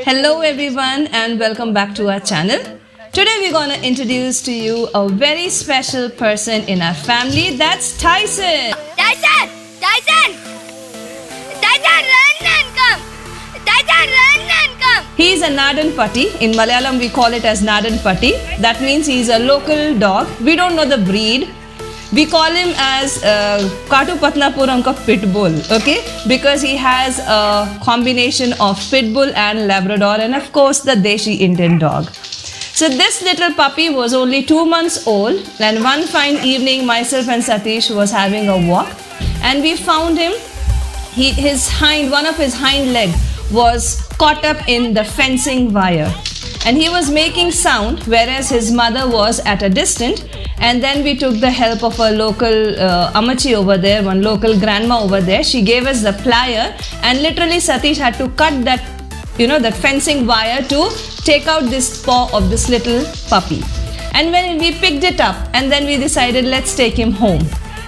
Hello everyone and welcome back to our channel. Today we're gonna introduce to you a very special person in our family. That's Tyson. Tyson! Tyson! Tyson, run and come! Tyson, run and come! He's a Nadan Patti. In Malayalam we call it as Nadan Patti. That means he's a local dog. We don't know the breed. We call him as Katupatnapuram ka Pitbull, okay? Because he has a combination of Pitbull and Labrador and of course the Deshi Indian dog. So this little puppy was only 2 months old, and one fine evening myself and Satish was having a walk and we found him. One of his hind leg was caught up in the fencing wire and he was making sound whereas his mother was at a distance. And then we took the help of a local Amachi over there, one local grandma over there. She gave us the plier and literally Satish had to cut that, that fencing wire to take out this paw of this little puppy. And when we picked it up and then we decided let's take him home.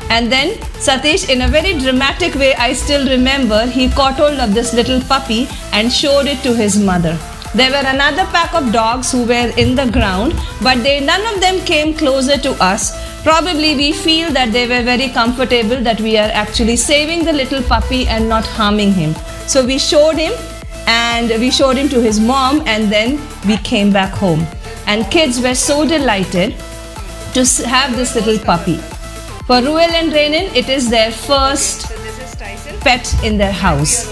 And then Satish, in a very dramatic way, I still remember, he caught hold of this little puppy and showed it to his mother. There were another pack of dogs who were in the ground, but none of them came closer to us. Probably we feel that they were very comfortable that we are actually saving the little puppy and not harming him. So we showed him to his mom and then we came back home. And kids were so delighted to have this little puppy. For Ruel and Renan, it is their first pet in their house.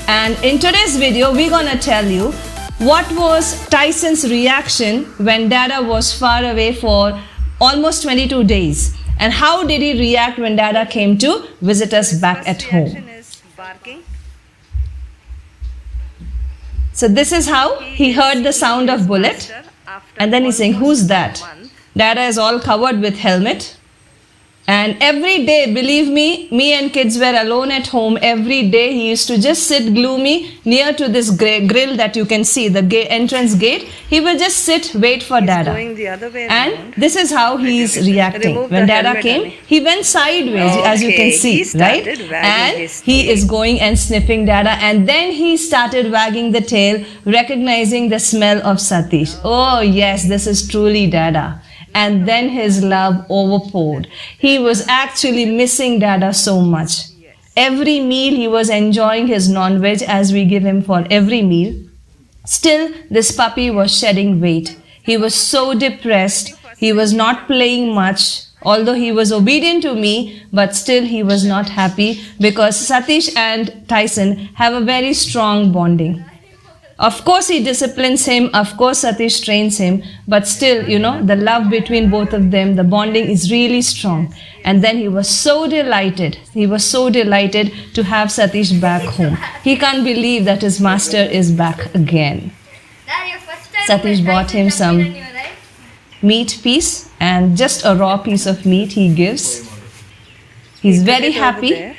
And in today's video, we're gonna tell you what was Tyson's reaction when Dada was far away for almost 22 days? And how did he react when Dada came to visit us back at home? So this is how he heard the sound of bullet. And then he's saying, "Who's that?" Dada is all covered with helmet. And every day, believe me and kids were alone at home. Every day he used to just sit gloomy near to this grill that you can see, the entrance gate. He will just sit, wait for Dada. And this is how he's reacting. When Dada came, he went sideways, as you can see, right? And he is going and sniffing Dada. And then he started wagging the tail, recognizing the smell of Satish. Oh yes, this is truly Dada. And then his love overpoured. He was actually missing Dada so much. Every meal he was enjoying his non-veg as we give him for every meal. Still, this puppy was shedding weight. He was so depressed. He was not playing much. Although he was obedient to me, but still he was not happy because Satish and Tyson have a very strong bonding. Of course he disciplines him, of course Satish trains him, but still, the love between both of them, the bonding is really strong. And then he was so delighted to have Satish back home. He can't believe that his master is back again. Satish bought him some meat piece and just a raw piece of meat he gives. He's very happy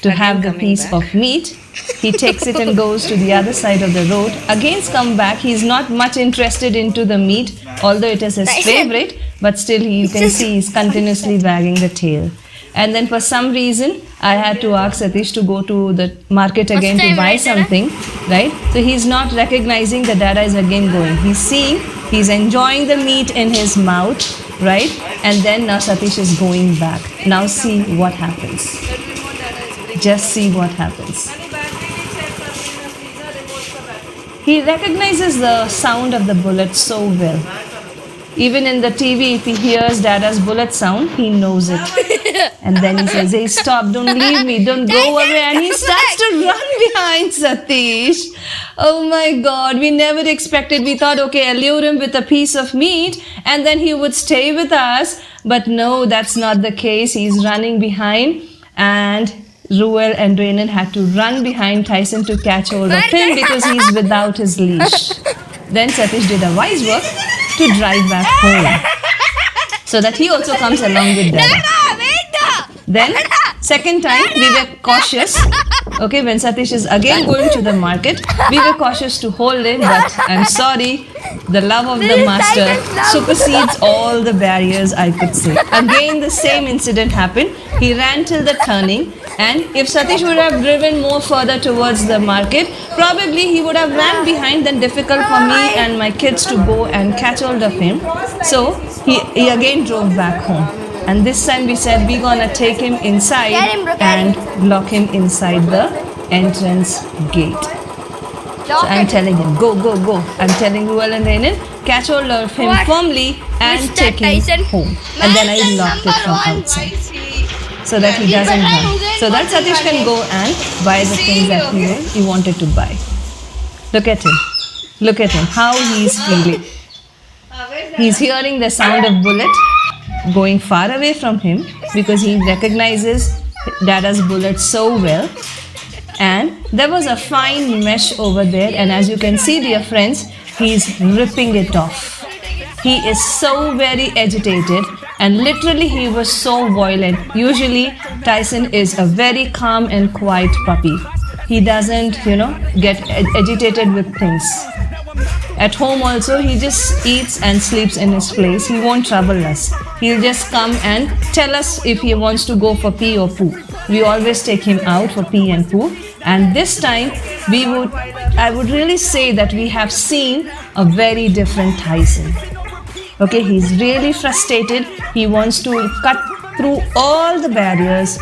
to have the piece of meat. He takes it and goes to the other side of the road. Again come back. He's not much interested into the meat, although it is his favorite, but still you can see he's continuously wagging the tail. And then for some reason, I had to ask Satish to go to the market again to buy something, right? So he's not recognizing that Dada is again going. He's seeing, he's enjoying the meat in his mouth, right? And then now Satish is going back. Now see what happens. Just see what happens. He recognizes the sound of the bullet so well. Even in the TV, if he hears Dada's bullet sound, he knows it. And then he says, "Hey, stop, don't leave me, don't go away." And he starts to run behind Satish. Oh my God, we never expected. We thought, okay, allure him with a piece of meat and then he would stay with us. But no, that's not the case. He's running behind, and Ruel and Renan had to run behind Tyson to catch hold of him because he's without his leash. Then Satish did a wise work to drive back home so that he also comes along with Dada. Then, second time, we were cautious Okay, when Satish is again going to the market, we were cautious to hold him, but I'm sorry, the love of the This is master Titan's love. supersedes all the barriers, I could say. Again, the same incident happened. He ran till the turning, and if Satish would have driven more further towards the market, probably he would have ran behind, then difficult for me and my kids to go and catch hold of him. So he again drove back home. And this time we said we're gonna take him inside Get him, bro, get him. and lock him inside the entrance gate. So I'm telling him, go, go, go. I'm telling Ruel and Renan, catch hold of him What? firmly and Mr. take him Tyson. home. And then I locked it from outside so that he doesn't run. So that Satish can go and buy the things that he wanted to buy. Look at him. Look at him. How he's feeling. He's hearing the sound of bullet going far away from him because he recognizes Dada's bullet so well. And there was a fine mesh over there, and as you can see, dear friends, he's ripping it off. He is so very agitated, and literally he was so violent. Usually Tyson is a very calm and quiet puppy. He doesn't, get agitated with things. At home also, he just eats and sleeps in his place. He won't trouble us. He'll just come and tell us if he wants to go for pee or poo. We always take him out for pee and poo. And this time, I would really say that we have seen a very different Tyson. Okay, he's really frustrated. He wants to cut through all the barriers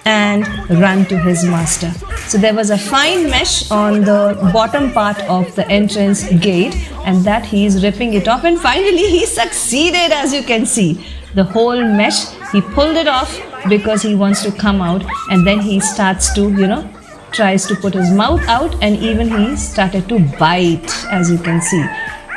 and run to his master. So there was a fine mesh on the bottom part of the entrance gate, and that he is ripping it off, and finally he succeeded, as you can see. The whole mesh, he pulled it off because he wants to come out, and then he starts to, tries to put his mouth out, and even he started to bite, as you can see.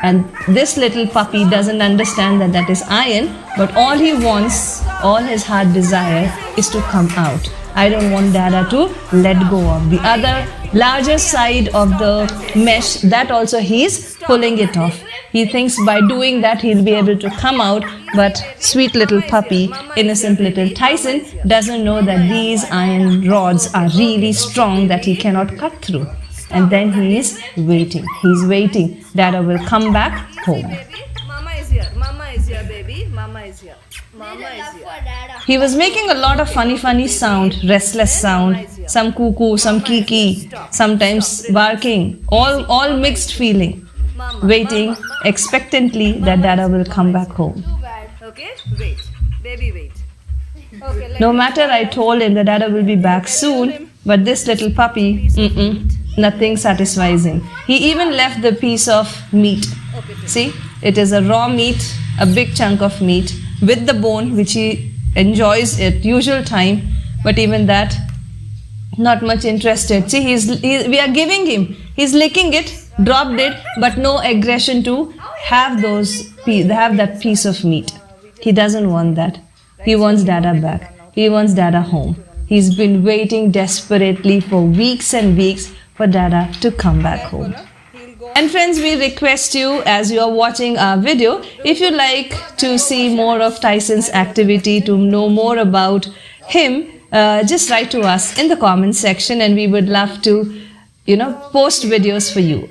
And this little puppy doesn't understand that that is iron, but all he wants, all his heart desire is to come out. I don't want Dada to let go of. The other larger side of the mesh, that also he's pulling it off. He thinks by doing that he'll be able to come out, but sweet little puppy, innocent little Tyson doesn't know that these iron rods are really strong that he cannot cut through. And then he is waiting. He's waiting. Dada will come back home. Mama is here. Mama is here, baby. Mama is here. Mama is here. He was making a lot of funny sound, restless sound, some cuckoo, some kiki, sometimes barking, all mixed feeling, waiting expectantly that Dada will come back home. Okay? Wait. Baby, wait. Okay, No matter I told him that Dada will be back soon, but this little puppy, nothing satisfies him. He even left the piece of meat. See, it is a raw meat, a big chunk of meat with the bone, which he enjoys at usual time, but even that, not much interested. See, we are giving him, he's licking it, dropped it, but no aggression to have that piece of meat. He doesn't want that. He wants Dada back. He wants Dada home. He's been waiting desperately for weeks and weeks for Dada to come back home. And friends, we request you, as you are watching our video, if you like to see more of Tyson's activity, to know more about him, just write to us in the comment section, and we would love to, post videos for you.